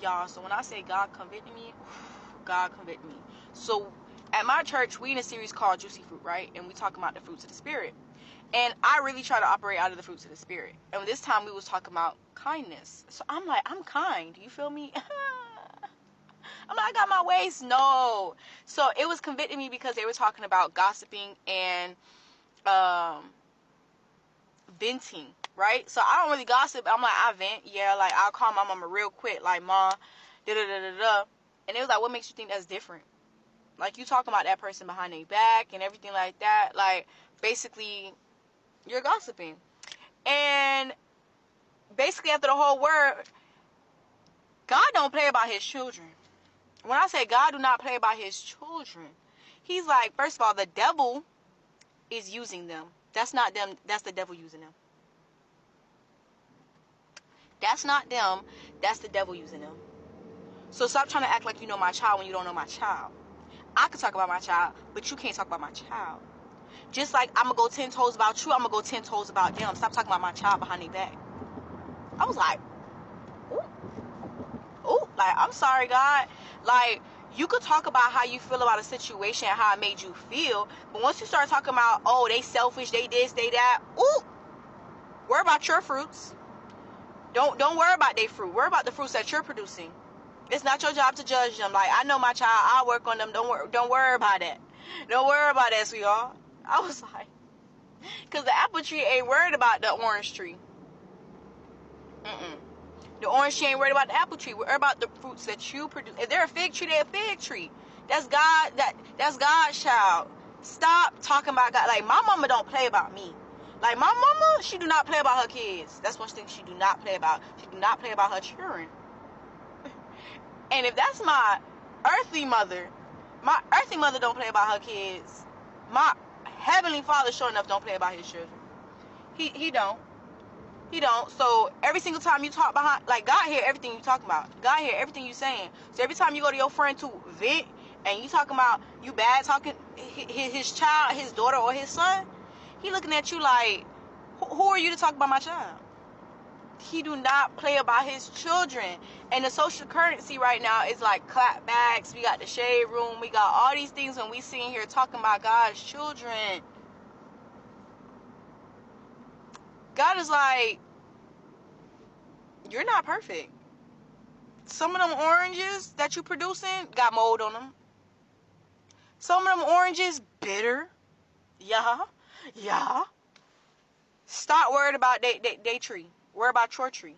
Y'all, so when I say God convicted me, God convicted me. So at my church, we in a series called Juicy Fruit, right? And we talking about the fruits of the Spirit. And I really try to operate out of the fruits of the Spirit. And this time we was talking about kindness. So I'm like, I'm kind. You feel me? I'm like, I got my ways. No. So it was convicting me because they were talking about gossiping and venting, right? So I don't really gossip. I'm like, I vent. Yeah, like I'll call my mama real quick, like, Ma, da da da da da. And it was like, what makes you think that's different? Like, you talking about that person behind their back and everything like that. Like, basically, you're gossiping. And basically, after the whole word, God don't play about his children. When I say God do not play about his children, he's like, first of all, the devil is using them. That's not them. That's the devil using them. That's not them. That's the devil using them. So stop trying to act like you know my child when you don't know my child. I can talk about my child, but you can't talk about my child. Just like I'm going to go 10 toes about you, I'm going to go 10 toes about them. Stop talking about my child behind their back. I was like, ooh, like, I'm sorry, God. Like, you could talk about how you feel about a situation and how it made you feel, but once you start talking about, oh, they selfish, they this, they that, ooh, worry about your fruits. Don't worry about their fruit. Worry about the fruits that you're producing. It's not your job to judge them. Like, I know my child, I'll work on them. Don't worry about that. Don't worry about that, sweetheart. I was like, because the apple tree ain't worried about the orange tree. The orange tree ain't worried about the apple tree. We're worried about the fruits that you produce. If they're a fig tree, they're a fig tree. That's God. That's God's child. Stop talking about God. Like, my mama don't play about me. Like, my mama, she do not play about her kids. That's one thing she do not play about. She do not play about her children. And if that's my earthly mother don't play about her kids. My heavenly Father, sure enough, don't play about his children. He don't. He don't. So every single time you talk behind, like, God hear everything you talking about. God hear everything you saying. So every time you go to your friend to vent and you talking about you bad talking his child, his daughter, or his son, he looking at you like, who are you to talk about my child? He do not play about his children. And the social currency right now is like clapbacks. We got the shade room. We got all these things when we sitting here talking about God's children. God is like, you're not perfect. Some of them oranges that you producing got mold on them. Some of them oranges bitter. Yeah. Stop worried about they tree. Worry about your tree.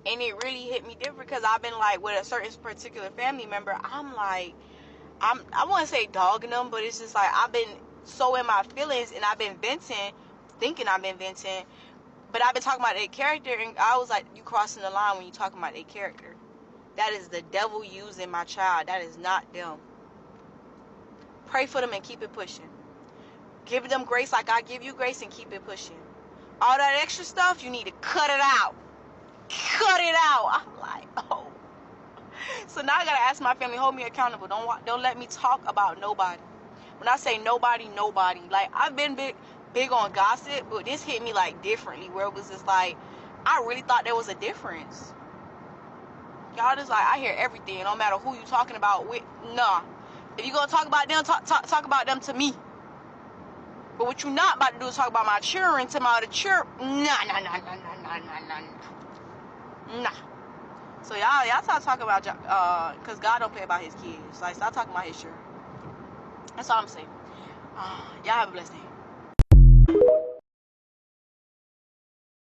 And it really hit me different because I've been like with a certain particular family member. I'm like, I want to say dogging them, but it's just like I've been so in my feelings and I've been venting, thinking I've been venting, but I've been talking about their character, and I was like, you crossing the line when you talking about their character. That is the devil using my child. That is not them. Pray for them and keep it pushing. Give them grace like I give you grace and keep it pushing. All that extra stuff, you need to cut it out. Cut it out. I'm like, oh. So now I gotta ask my family, hold me accountable. Don't let me talk about nobody. When I say nobody. Like, I've been big on gossip, but this hit me like differently, where it was just like, I really thought there was a difference. Y'all just like, I hear everything, no matter who you talking about with. Nah. If you gonna talk about them, talk about them to me. But what you not about to do is talk about my children to my other children. Nah. So y'all stop talking about, cause God don't play about his kids. Like, stop talking about his children. That's all I'm saying. Y'all have a blessed day.